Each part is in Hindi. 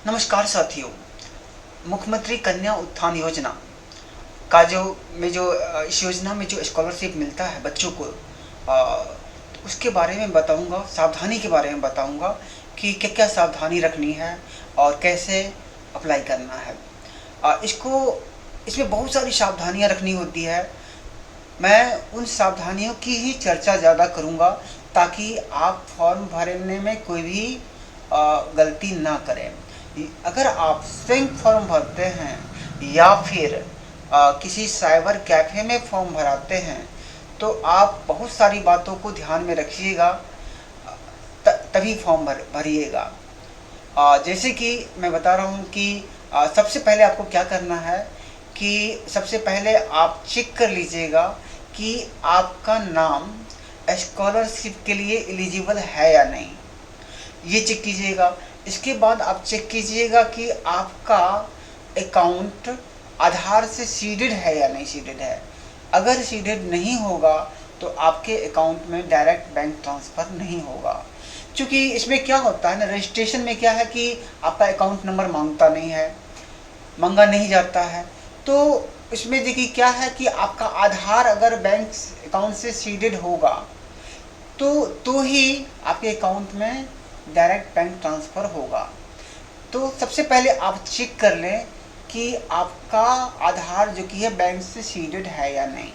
नमस्कार साथियों। मुख्यमंत्री कन्या उत्थान योजना का इस योजना में जो स्कॉलरशिप मिलता है बच्चों को, उसके बारे में बताऊंगा, सावधानी के बारे में बताऊंगा कि क्या क्या सावधानी रखनी है और कैसे अप्लाई करना है। इसमें बहुत सारी सावधानियां रखनी होती है। मैं उन सावधानियों की ही चर्चा ज़्यादा करूंगा ताकि आप फॉर्म भरने में कोई भी गलती ना करें। अगर आप स्वयं फॉर्म भरते हैं या फिर किसी साइबर कैफ़े में फॉर्म भराते हैं तो आप बहुत सारी बातों को ध्यान में रखिएगा, तभी फॉर्म भरिएगा। जैसे कि मैं बता रहा हूँ कि सबसे पहले आपको क्या करना है कि सबसे पहले आप चेक कर लीजिएगा कि आपका नाम स्कॉलरशिप के लिए एलिजिबल है या नहीं, ये चेक कीजिएगा। इसके बाद आप चेक कीजिएगा कि आपका अकाउंट आधार से सीडेड है या नहीं सीडेड है। अगर सीडेड नहीं होगा तो आपके अकाउंट में डायरेक्ट बैंक ट्रांसफ़र नहीं होगा। क्योंकि इसमें क्या होता है ना, रजिस्ट्रेशन में क्या है कि आपका अकाउंट नंबर मांगा नहीं जाता है। तो इसमें देखिए क्या है कि आपका आधार अगर बैंक अकाउंट से सीडेड होगा तो ही आपके अकाउंट में डायरेक्ट बैंक ट्रांसफ़र होगा। तो सबसे पहले आप चेक कर लें कि आपका आधार जो कि है बैंक से सीडेड है या नहीं।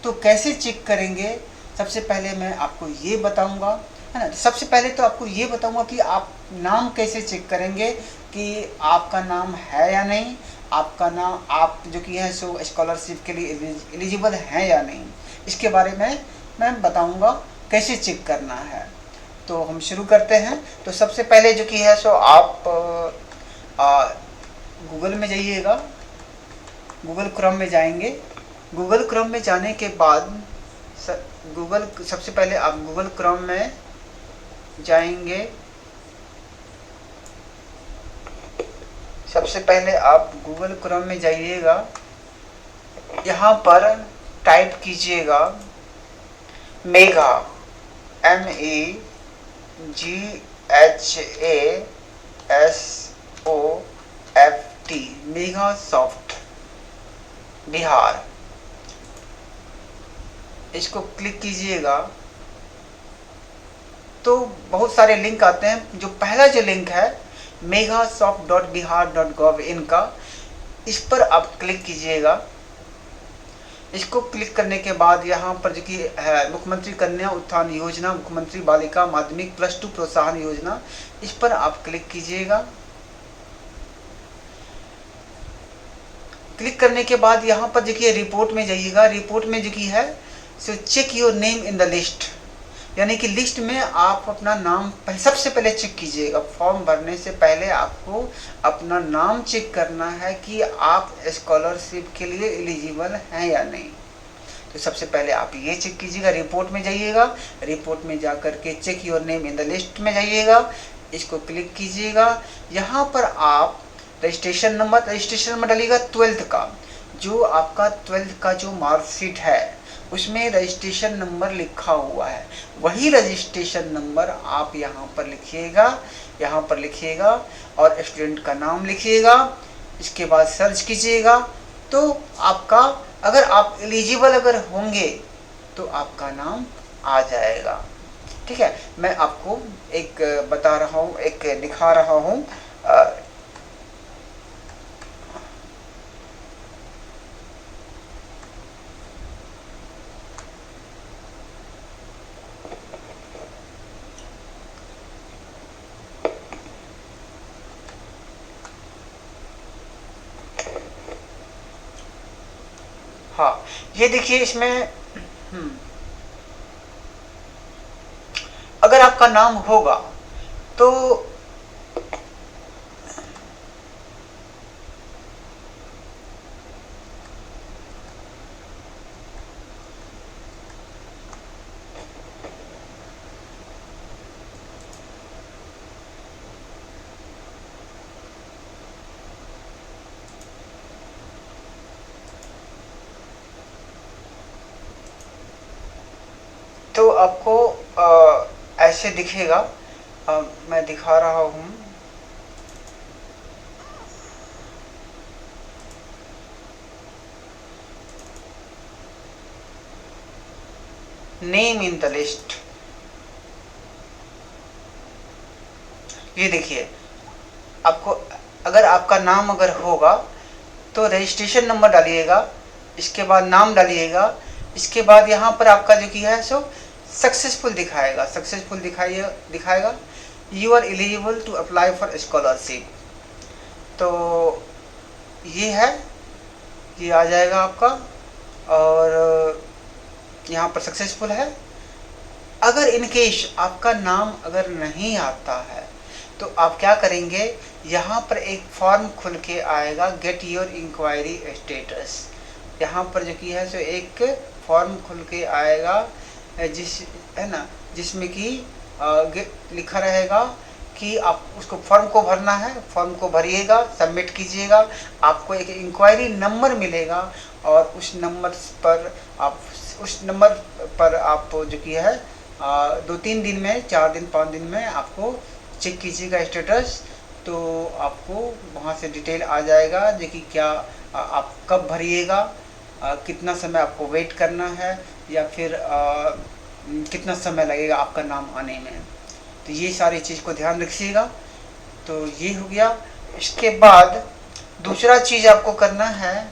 तो कैसे चेक करेंगे, सबसे पहले मैं आपको ये बताऊंगा, है ना। सबसे पहले तो आपको ये बताऊंगा कि आप नाम कैसे चेक करेंगे कि आपका नाम है या नहीं, आपका नाम आप जो कि है सो स्कॉलरशिप के लिए एलिजिबल है या नहीं। इसके बारे में मैं बताऊंगा कैसे चेक करना है। तो हम शुरू करते हैं। तो सबसे पहले जो कि है सो आप गूगल में जाइएगा, गूगल क्रोम में जाएंगे। गूगल क्रोम में जाने के बाद सबसे पहले आप गूगल क्रोम में जाएंगे। सबसे पहले आप गूगल क्रोम में जाइएगा, यहाँ पर टाइप कीजिएगा mega, MEGHASOFT, mega soft Bihar. इसको क्लिक कीजिएगा तो बहुत सारे लिंक आते हैं। जो पहला जो लिंक है megasoft.bihar.gov.in का, इस पर आप क्लिक कीजिएगा। इसको क्लिक करने के बाद यहाँ पर जो कि है मुख्यमंत्री कन्या उत्थान योजना, मुख्यमंत्री बालिका माध्यमिक +2 प्रोत्साहन योजना, इस पर आप क्लिक कीजिएगा। क्लिक करने के बाद यहाँ पर देखिए रिपोर्ट में जाइएगा। रिपोर्ट में जो कि है so check your name in the list, यानी कि लिस्ट में आप अपना नाम सबसे पहले चेक कीजिएगा। फॉर्म भरने से पहले आपको अपना नाम चेक करना है कि आप स्कॉलरशिप के लिए एलिजिबल हैं या नहीं। तो सबसे पहले आप ये चेक कीजिएगा। रिपोर्ट में जाइएगा, रिपोर्ट में जा कर के check your name in the list में जाइएगा, इसको क्लिक कीजिएगा। यहाँ पर आप रजिस्ट्रेशन नंबर डालिएगा 12th का, जो आपका 12th का जो मार्कशीट है उसमें रजिस्ट्रेशन नंबर लिखा हुआ है, वही रजिस्ट्रेशन नंबर आप यहाँ पर लिखिएगा और स्टूडेंट का नाम लिखिएगा। इसके बाद सर्च कीजिएगा तो आपका, अगर आप एलिजिबल होंगे तो आपका नाम आ जाएगा। ठीक है, मैं आपको एक बता रहा हूँ, एक दिखा रहा हूँ। हाँ, ये देखिए इसमें अगर आपका नाम होगा तो आपको ऐसे दिखेगा। मैं दिखा रहा हूँ। Name in the list. ये देखिए, आपको अगर आपका नाम अगर होगा तो रजिस्ट्रेशन नंबर डालिएगा, इसके बाद नाम डालिएगा, इसके बाद यहाँ पर आपका जो कि है सो सक्सेसफुल दिखाएगा, सक्सेसफुल दिखाएगा you are eligible to apply for scholarship. तो ये है, ये आ जाएगा आपका, और यहाँ पर सक्सेसफुल है। अगर इनकेस आपका नाम अगर नहीं आता है तो आप क्या करेंगे, यहाँ पर एक फॉर्म खुल के आएगा, गेट योर इंक्वायरी स्टेटस। यहाँ पर जो कि है सो एक फॉर्म खुल के आएगा, जिस है ना, जिसमें कि लिखा रहेगा कि आप उसको फॉर्म को भरना है, फॉर्म को भरिएगा, सबमिट कीजिएगा, आपको एक इंक्वायरी नंबर मिलेगा, और उस नंबर पर आप जो कि है 2-3 दिन में, 4 दिन 5 दिन में आपको चेक कीजिएगा स्टेटस। तो आपको वहाँ से डिटेल आ जाएगा जो कि क्या आप कब भरिएगा, कितना समय आपको वेट करना है, या फिर कितना समय लगेगा आपका नाम आने में। तो ये सारी चीज़ को ध्यान रखिएगा। तो ये हो गया। इसके बाद दूसरा चीज़ आपको करना है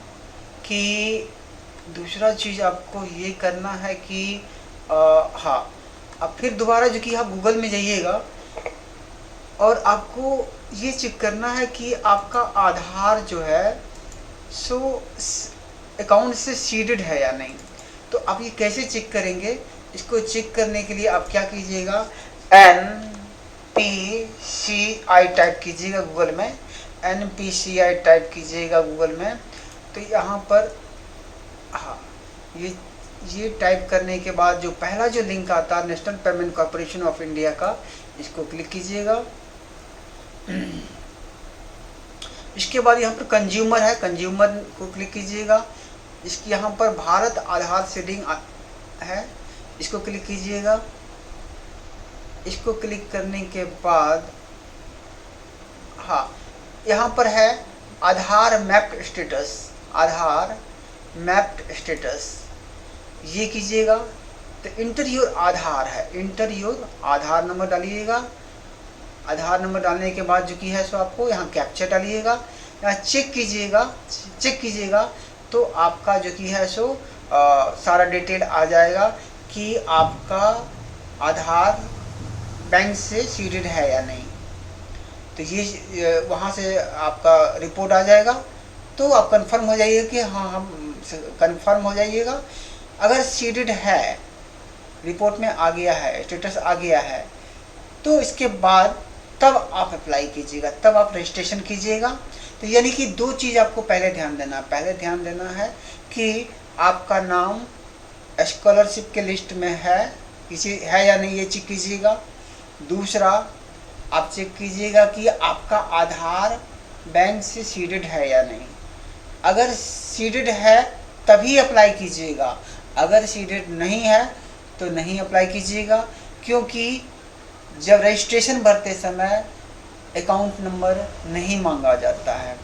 कि हाँ, अब फिर दोबारा जो कि आप गूगल में जाइएगा, और आपको ये चेक करना है कि आपका आधार जो है सो अकाउंट से सीडेड है या नहीं। तो आप ये कैसे चेक करेंगे, इसको चेक करने के लिए आप क्या कीजिएगा, NPCI टाइप कीजिएगा गूगल में, NPCI टाइप कीजिएगा गूगल में। तो यहाँ पर हाँ, ये टाइप करने के बाद जो पहला जो लिंक आता है national payment corporation of India का, इसको क्लिक कीजिएगा। इसके बाद यहाँ पर कंज्यूमर है, कंज्यूमर को क्लिक कीजिएगा। इसकी यहाँ पर भारत आधार सीडिंग है, इसको क्लिक कीजिएगा। इसको क्लिक करने के बाद हाँ, यहाँ पर है आधार मैप्ड स्टेटस, आधार मैप्ड स्टेटस, ये कीजिएगा। तो इंटर योर आधार है, इंटर योर आधार नंबर डालिएगा। आधार नंबर डालने के बाद जो कि है सो आपको यहाँ कैप्चा डालिएगा, यहाँ चेक कीजिएगा। तो आपका जो कि है सो सारा डिटेल आ जाएगा कि आपका आधार बैंक से सीडेड है या नहीं। तो ये वहाँ से आपका रिपोर्ट आ जाएगा। तो आप कंफर्म हो जाइएगा कि हाँ, हम कंफर्म हो जाइएगा। अगर सीडेड है, रिपोर्ट में आ गया है, स्टेटस आ गया है, तो इसके बाद तब आप अप्लाई कीजिएगा, तब आप रजिस्ट्रेशन कीजिएगा। तो यानी कि 2 चीज़ आपको पहले ध्यान देना है कि आपका नाम स्कॉलरशिप के लिस्ट में है या नहीं, ये चेक कीजिएगा। दूसरा, आप चेक कीजिएगा कि आपका आधार बैंक से सीडेड है या नहीं। अगर सीडेड है तभी अप्लाई कीजिएगा, अगर सीडेड नहीं है तो नहीं अप्लाई कीजिएगा, क्योंकि जब रजिस्ट्रेशन भरते समय अकाउंट नंबर नहीं मांगा जाता है।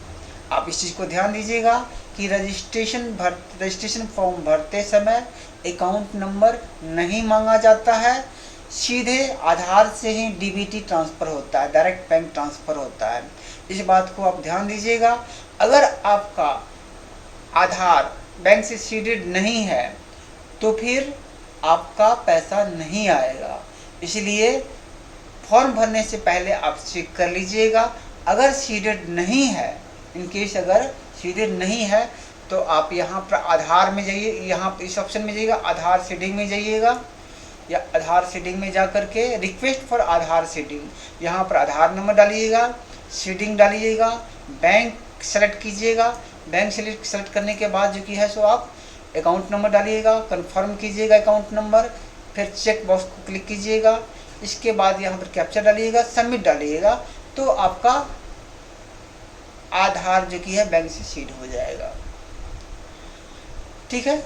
आप इस चीज़ को ध्यान दीजिएगा कि रजिस्ट्रेशन फॉर्म भरते समय अकाउंट नंबर नहीं मांगा जाता है, सीधे आधार से ही डीबीटी ट्रांसफ़र होता है, डायरेक्ट बैंक ट्रांसफ़र होता है। इस बात को आप ध्यान दीजिएगा। अगर आपका आधार बैंक से सीडेड नहीं है तो फिर आपका पैसा नहीं आएगा। इसलिए फॉर्म भरने से पहले आप चेक कर लीजिएगा। अगर सीडेड नहीं है, इनकेस अगर सीडेड नहीं है, तो आप यहाँ पर आधार में जाइए, यहाँ इस ऑप्शन में जाइएगा, आधार सीडिंग में जाइएगा, या आधार सीडिंग में जा कर के रिक्वेस्ट फॉर आधार सीडिंग, यहाँ पर आधार नंबर डालिएगा, सीडिंग डालिएगा, बैंक सेलेक्ट कीजिएगा। बैंक सेलेक्ट करने के बाद जो कि है सो आप अकाउंट नंबर डालिएगा, कंफर्म कीजिएगा अकाउंट नंबर, फिर चेक बॉक्स को क्लिक कीजिएगा। इसके बाद यहाँ पर कैप्चा डालिएगा, सबमिट डालिएगा, तो आपका आधार जो कि है बैंक से सीड हो जाएगा। ठीक है,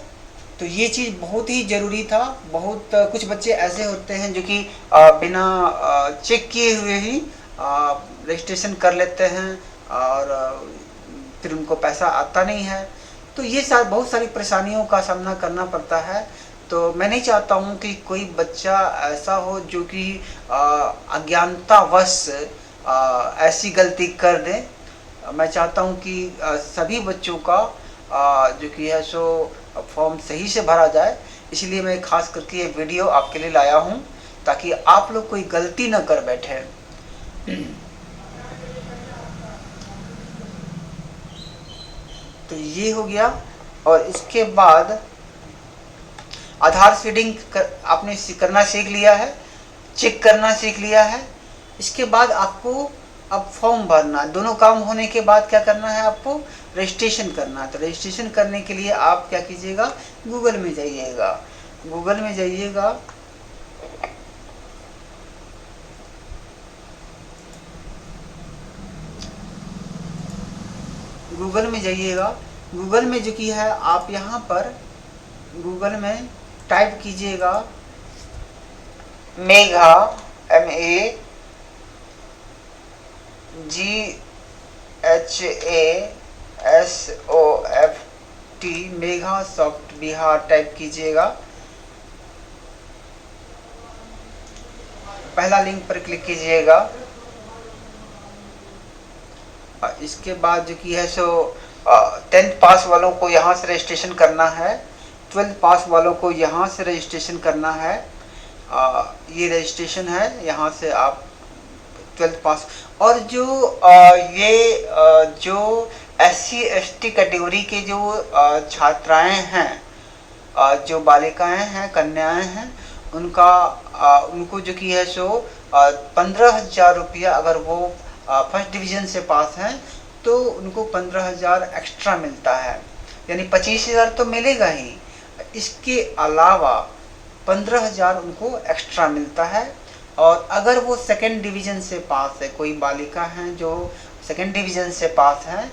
तो ये चीज़ बहुत ही ज़रूरी था। बहुत कुछ बच्चे ऐसे होते हैं जो कि बिना चेक किए हुए ही रजिस्ट्रेशन कर लेते हैं, और फिर उनको पैसा आता नहीं है। तो ये बहुत सारी परेशानियों का सामना करना पड़ता है। तो मैं नहीं चाहता हूँ कि कोई बच्चा ऐसा हो जो कि अज्ञानतावश ऐसी गलती कर दे। मैं चाहता हूँ कि सभी बच्चों का जो कि है सो फॉर्म सही से भरा जाए। इसलिए मैं खास करके ये वीडियो आपके लिए लाया हूँ ताकि आप लोग कोई गलती न कर बैठे। तो ये हो गया। और इसके बाद आधार सीडिंग आपने करना सीख लिया है, चेक करना सीख लिया है। इसके बाद आपको अब फॉर्म भरना, दोनों काम होने के बाद क्या करना है, आपको रजिस्ट्रेशन करना है। तो रजिस्ट्रेशन करने के लिए आप क्या कीजिएगा, गूगल में जाइएगा। गूगल में जाइएगा, गूगल में जाइएगा। गूगल में जो कि है आप यहाँ पर गूगल में टाइप कीजिएगा Megha, MEGHASOFT, Megha soft Bihar type कीजिएगा। पहला लिंक पर क्लिक कीजिएगा। इसके बाद जो कि है सो 10th पास वालों को यहाँ से रजिस्ट्रेशन करना है, 12th पास वालों को यहाँ से रजिस्ट्रेशन करना है। ये रजिस्ट्रेशन है, यहाँ से आप 12th पास। और जो जो SC ST कैटेगरी के जो छात्राएं हैं, जो बालिकाएं हैं, कन्याएं हैं, उनको जो कि है सो 15,000 रुपया, अगर वो फर्स्ट डिवीज़न से पास हैं तो उनको 15,000 एक्स्ट्रा मिलता है, यानी 25,000 तो मिलेगा ही। इसके अलावा 15,000 उनको एक्स्ट्रा मिलता है। और अगर वो सेकेंड डिवीज़न से पास है, कोई बालिका हैं जो सेकेंड डिवीज़न से पास हैं,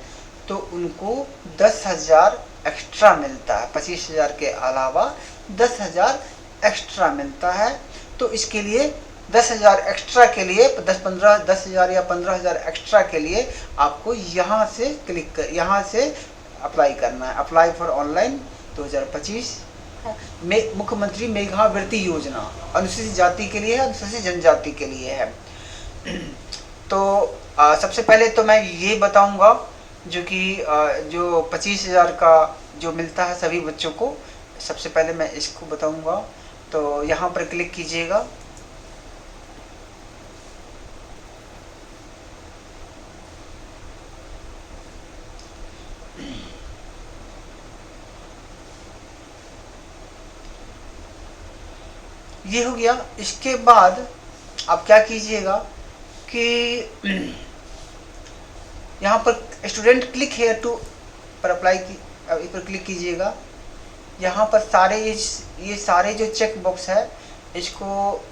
तो उनको 10,000 एक्स्ट्रा मिलता है। 25,000 के अलावा 10,000 एक्स्ट्रा मिलता है। तो इसके लिए 10,000 एक्स्ट्रा के लिए 10,000 या 15,000 एक्स्ट्रा के लिए आपको यहाँ से यहाँ से अप्लाई करना है। अप्लाई फॉर ऑनलाइन 2025 में मुख्यमंत्री मेधावृत्ति योजना अनुसूचित जाति के लिए है, अनुसूचित जनजाति के लिए है। तो सबसे पहले तो मैं ये बताऊंगा जो कि जो 25,000 का जो मिलता है सभी बच्चों को, सबसे पहले मैं इसको बताऊंगा। तो यहाँ पर क्लिक कीजिएगा। ये हो गया। इसके बाद आप क्या कीजिएगा कि यहाँ पर स्टूडेंट क्लिक हेयर टू पर अप्लाई की इस पर क्लिक कीजिएगा। यहाँ पर सारे ये सारे जो चेक बॉक्स है इसको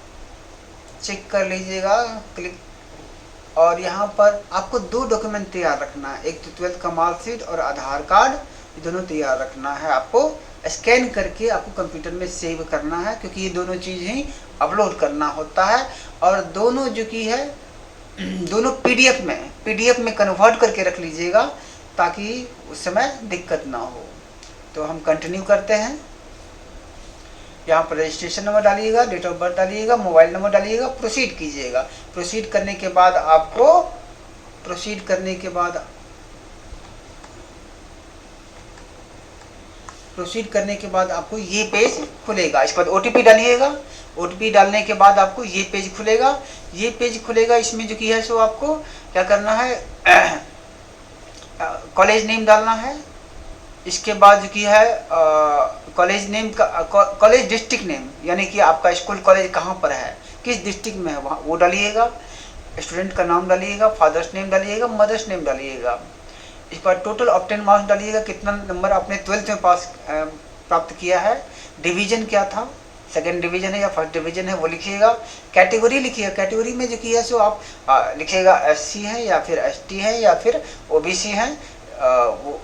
चेक कर लीजिएगा, क्लिक। और यहाँ पर आपको 2 डॉक्यूमेंट तैयार रखना है, एक तो 12th का मार्कशीट और आधार कार्ड, ये दोनों तैयार रखना है। आपको स्कैन करके आपको कंप्यूटर में सेव करना है, क्योंकि ये दोनों चीज़ ही अपलोड करना होता है। और दोनों जो कि है दोनों पीडीएफ में कन्वर्ट करके रख लीजिएगा ताकि उस समय दिक्कत ना हो। तो हम कंटिन्यू करते हैं। यहाँ पर रजिस्ट्रेशन नंबर डालिएगा, डेट ऑफ बर्थ डालिएगा, मोबाइल नंबर डालिएगा, प्रोसीड कीजिएगा। प्रोसीड करने के बाद आपको ये पेज खुलेगा। इसके बाद OTP डालिएगा। OTP डालने के बाद आपको ये पेज खुलेगा। इसमें जो कि है सो आपको क्या करना है, कॉलेज नेम डालना है। इसके बाद जो कि है कॉलेज नेम का कॉलेज डिस्ट्रिक्ट नेम, यानी कि आपका स्कूल कॉलेज कहाँ पर है, किस डिस्ट्रिक्ट में है, वहाँ वो डालिएगा। स्टूडेंट का नाम डालिएगा, फादर्स नेम डालिएगा, मदर्स नेम डालिएगा। इस पर टोटल ऑब्टेन मार्क्स डालिएगा, कितना नंबर आपने 12th में पास प्राप्त किया है, डिवीजन क्या था, सेकेंड डिवीजन है या फर्स्ट डिवीजन है वो लिखिएगा। कैटेगरी लिखिएगा, कैटेगरी में जो कि है सो आप लिखिएगा SC है या फिर ST है या फिर OBC है,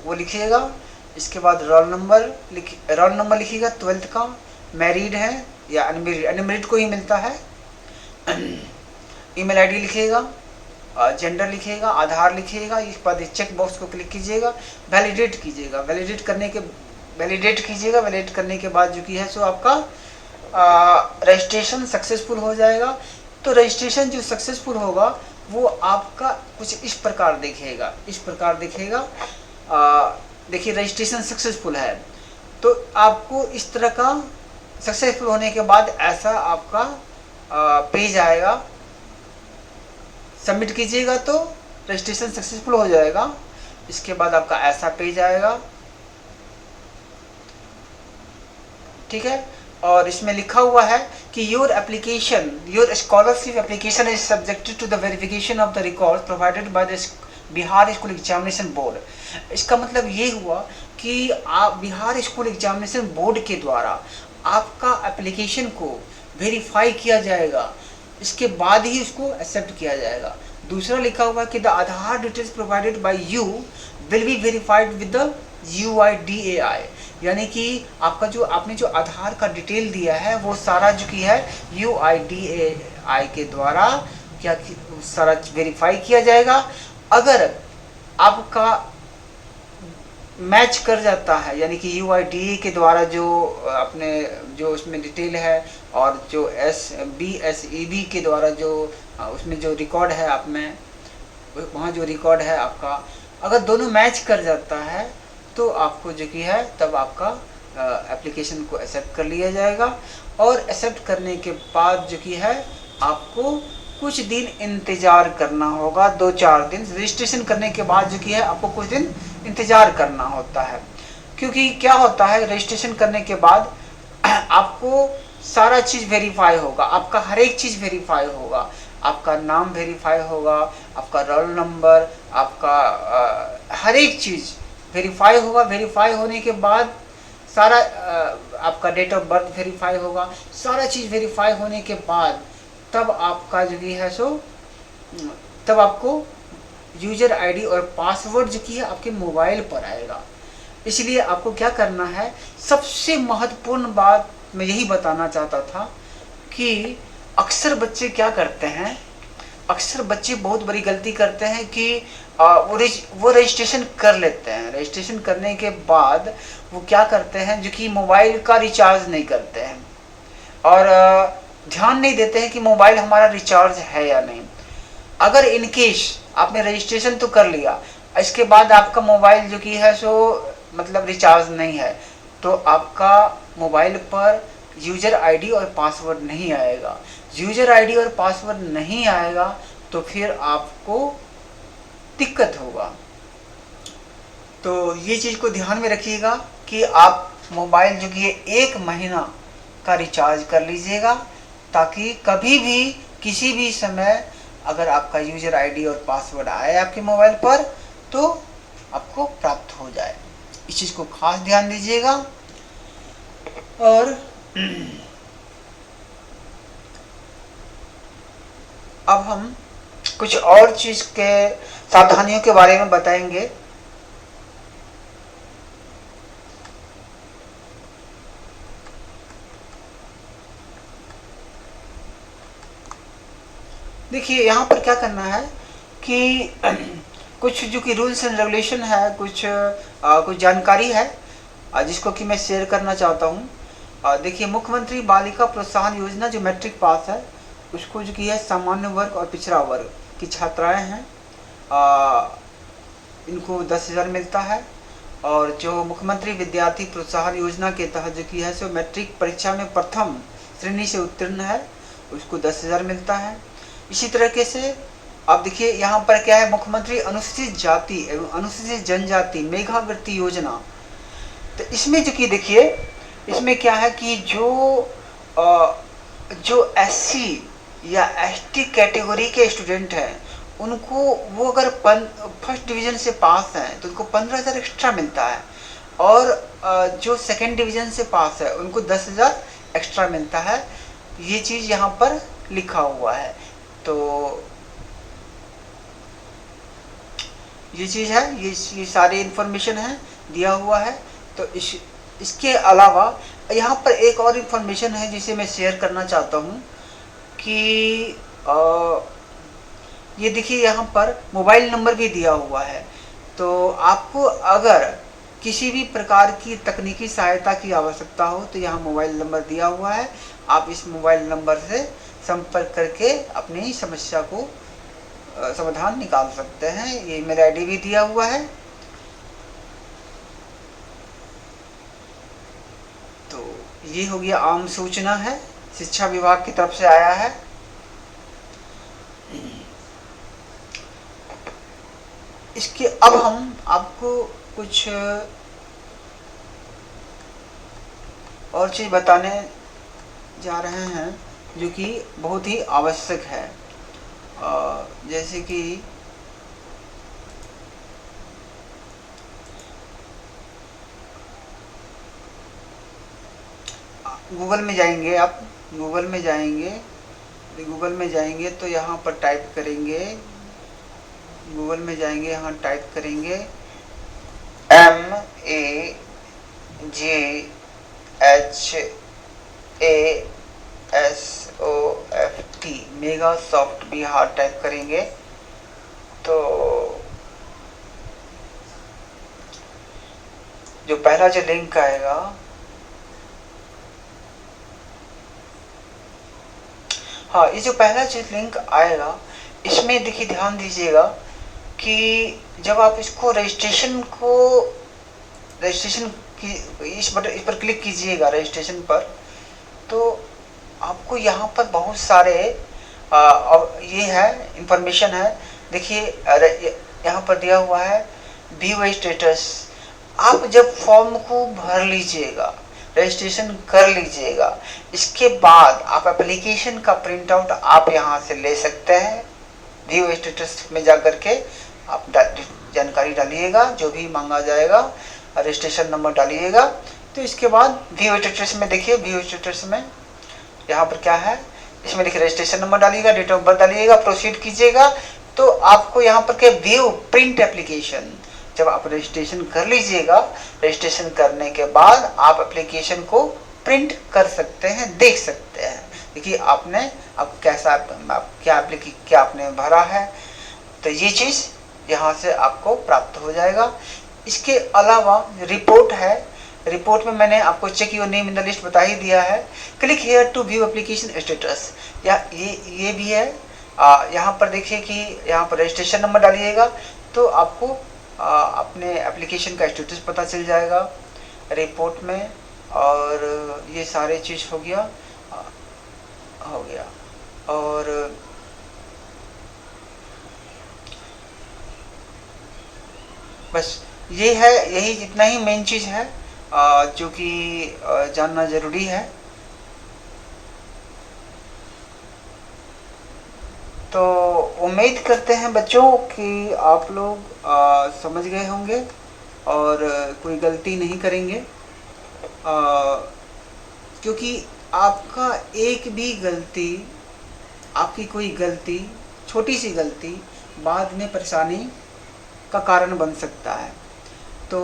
वो लिखिएगा। इसके बाद रोल नंबर लिखिएगा 12th का, मैरिड है या अनमेरिड को ही मिलता है। ईमेल ID लिखिएगा, जेंडर लिखिएगा, आधार लिखिएगा। इसके बाद चेक बॉक्स को क्लिक कीजिएगा, वैलिडेट कीजिएगा। वैलिडेट करने के वैलिडेट कीजिएगा। वैलिडेट करने के बाद जो कि है सो आपका रजिस्ट्रेशन सक्सेसफुल हो जाएगा। तो रजिस्ट्रेशन जो सक्सेसफुल होगा वो आपका कुछ इस प्रकार दिखेगा, इस प्रकार दिखेगा। देखिए रजिस्ट्रेशन सक्सेसफुल है, तो आपको इस तरह का सक्सेसफुल होने के बाद ऐसा आपका पेज आएगा। सबमिट कीजिएगा तो रजिस्ट्रेशन सक्सेसफुल हो जाएगा। इसके बाद आपका ऐसा पेज आएगा, ठीक है। और इसमें लिखा हुआ है कि your application, your scholarship application is subjected to the verification of the record provided by the Bihar school examination board. इसका मतलब ये हुआ कि आप बिहार स्कूल एग्जामिनेशन बोर्ड के द्वारा आपका एप्लीकेशन को वेरीफाई किया जाएगा, इसके बाद ही उसको एक्सेप्ट किया जाएगा। दूसरा लिखा हुआ है कि the Aadhaar details provided by you will be verified with the UIDAI, यानी कि आपका जो आपने जो आधार का डिटेल दिया है वो सारा जो की है UIDAI के द्वारा क्या सारा वेरीफाई किया जाएगा। अगर आपका मैच कर जाता है, यानी कि UIDAI के द्वारा जो अपने जो उसमें डिटेल है और जो BSEB के द्वारा जो उसमें जो रिकॉर्ड है आप में वहाँ जो रिकॉर्ड है आपका, अगर दोनों मैच कर जाता है तो आपको जो कि है तब आपका एप्लीकेशन को एक्सेप्ट कर लिया जाएगा। और एक्सेप्ट करने के बाद जो कि है आपको कुछ दिन इंतज़ार करना होगा, 2-4 दिन। रजिस्ट्रेशन करने के बाद जो कि है आपको कुछ दिन इंतज़ार करना होता है, क्योंकि क्या होता है रजिस्ट्रेशन करने के बाद आपको सारा चीज़ वेरीफाई होगा, आपका हर एक चीज़ वेरीफाई होगा। आपका नाम वेरीफाई होगा, आपका रोल नंबर, आपका हर एक चीज़ वेरीफाई होगा। वेरीफाई होने के बाद सारा आपका डेट ऑफ बर्थ वेरीफाई होगा। सारा चीज़ वेरीफाई होने के बाद तब आपका जो है सो तब आपको यूज़र आईडी और पासवर्ड जो कि है आपके मोबाइल पर आएगा। इसलिए आपको क्या करना है, सबसे महत्वपूर्ण बात मैं यही बताना चाहता था कि अक्सर बच्चे क्या करते हैं, अक्सर बच्चे बहुत बड़ी गलती करते हैं कि वो रजिस्ट्रेशन कर लेते हैं। रजिस्ट्रेशन करने के बाद वो क्या करते हैं जो कि मोबाइल का रिचार्ज नहीं करते हैं और ध्यान नहीं देते हैं कि मोबाइल हमारा रिचार्ज है या नहीं। अगर इन केस आपने रजिस्ट्रेशन तो कर लिया, इसके बाद आपका मोबाइल जो कि है सो मतलब रिचार्ज नहीं है, तो आपका मोबाइल पर यूज़र आईडी और पासवर्ड नहीं आएगा। यूज़र आईडी और पासवर्ड नहीं आएगा तो फिर आपको दिक्कत होगा। तो ये चीज़ को ध्यान में रखिएगा कि आप मोबाइल जो कि 1 महीना का रिचार्ज कर लीजिएगा, ताकि कभी भी किसी भी समय अगर आपका यूज़र आईडी और पासवर्ड आए आपके मोबाइल पर तो आपको प्राप्त हो जाए। इस चीज़ को खास ध्यान दीजिएगा। और अब हम कुछ और चीज़ के सावधानियों के बारे में बताएंगे। देखिए यहाँ पर क्या करना है कि कुछ जो कि रूल्स एंड रेगुलेशन है, कुछ जानकारी है जिसको कि मैं शेयर करना चाहता हूँ। देखिए मुख्यमंत्री बालिका प्रोत्साहन योजना जो मैट्रिक पास है उसको जो कि है सामान्य वर्ग और पिछड़ा वर्ग की छात्राएं हैं, इनको 10,000 मिलता है। और जो मुख्यमंत्री विद्यार्थी प्रोत्साहन योजना के तहत जो कि है सो मैट्रिक परीक्षा में प्रथम श्रेणी से उत्तीर्ण है उसको 10,000 मिलता है। इसी तरीके से अब देखिए यहाँ पर क्या है, मुख्यमंत्री अनुसूचित जाति एवं अनुसूचित जनजाति मेधावृत्ति योजना, तो इसमें जो कि देखिए इसमें क्या है कि जो SC या ST कैटेगरी के स्टूडेंट हैं उनको वो अगर फर्स्ट डिवीज़न से पास हैं तो उनको 15,000 एक्स्ट्रा मिलता है, और जो सेकेंड डिवीज़न से पास है उनको 10,000 एक्स्ट्रा मिलता है। ये चीज़ यहाँ पर लिखा हुआ है, तो ये चीज़ है, ये सारी इन्फॉर्मेशन है दिया हुआ है। तो इसके अलावा यहाँ पर एक और इन्फॉर्मेशन है जिसे मैं शेयर करना चाहता हूँ कि ये देखिए यहाँ पर मोबाइल नंबर भी दिया हुआ है। तो आपको अगर किसी भी प्रकार की तकनीकी सहायता की आवश्यकता हो तो यहाँ मोबाइल नंबर दिया हुआ है, आप इस मोबाइल नंबर से संपर्क करके अपनी समस्या को समाधान निकाल सकते हैं। ये ईमेल आईडी भी दिया हुआ है। तो ये हो गया आम सूचना है, शिक्षा विभाग की तरफ से आया है। इसके अब हम आपको कुछ और चीज़ बताने जा रहे हैं जो कि बहुत ही आवश्यक है। जैसे कि गूगल में जाएंगे, आप गूगल में जाएंगे तो यहाँ पर टाइप करेंगे, गूगल में जाएंगे, यहाँ टाइप करेंगे MAGHASOFT, mega soft Bihar type करेंगे तो जो पहला जो लिंक आएगा, हाँ, ये जो पहला जो लिंक आएगा इसमें देखिए ध्यान दीजिएगा कि जब आप इसको रजिस्ट्रेशन की इस पर क्लिक कीजिएगा रजिस्ट्रेशन पर, तो आपको यहाँ पर बहुत सारे ये है इंफॉर्मेशन है। देखिए यहाँ पर दिया हुआ है व्यू स्टेटस। आप जब फॉर्म को भर लीजिएगा, रजिस्ट्रेशन कर लीजिएगा, इसके बाद आप एप्लीकेशन का प्रिंट आउट आप यहाँ से ले सकते हैं। व्यू स्टेटस में जा कर के आप जानकारी डालिएगा, जो भी मांगा जाएगा, रजिस्ट्रेशन नंबर डालिएगा। तो इसके बाद व्यू स्टेटस में देखिए, व्यू स्टेटस में यहाँ पर क्या है, इसमें देखिए रजिस्ट्रेशन नंबर डालिएगा, डेट ऑफ बर्थ डालिएगा, प्रोसीड कीजिएगा। तो आपको यहाँ पर क्या व्यू प्रिंट एप्लीकेशन, जब आप रजिस्ट्रेशन कर लीजिएगा, रजिस्ट्रेशन करने के बाद आप एप्लीकेशन को प्रिंट कर सकते हैं, देख सकते हैं। देखिए आपने अब कैसा क्या आपने भरा है, तो ये चीज़ यहाँ से आपको प्राप्त हो जाएगा। इसके अलावा रिपोर्ट है, रिपोर्ट में मैंने आपको check your name in the list बता ही दिया है। Click here to view application status, या ये भी है। यहाँ पर देखिए कि यहाँ पर रजिस्ट्रेशन नंबर डालिएगा तो आपको अपने एप्लीकेशन का स्टेटस पता चल जाएगा रिपोर्ट में। और ये सारे चीज़ हो गया। और बस ये है, यही जितना ही मेन चीज़ है जो कि जानना ज़रूरी है। तो उम्मीद करते हैं बच्चों कि आप लोग समझ गए होंगे और कोई गलती नहीं करेंगे, क्योंकि आपका एक भी गलती, आपकी कोई गलती, छोटी सी गलती बाद में परेशानी का कारण बन सकता है। तो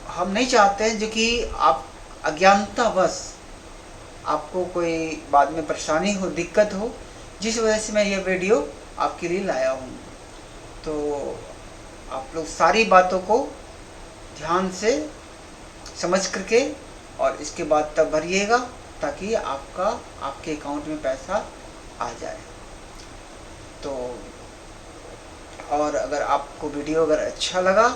हम नहीं चाहते हैं जो कि आप अज्ञानतावश आपको कोई बाद में परेशानी हो, दिक्कत हो, जिस वजह से मैं ये वीडियो आपके लिए लाया हूँ। तो आप लोग सारी बातों को ध्यान से समझ करके और इसके बाद तब भरिएगा ताकि आपके अकाउंट में पैसा आ जाए। तो और अगर आपको वीडियो अगर अच्छा लगा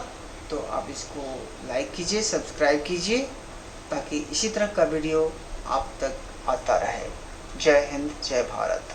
तो आप इसको लाइक कीजिए, सब्सक्राइब कीजिए, ताकि इसी तरह का वीडियो आप तक आता रहे। जय हिंद, जय भारत।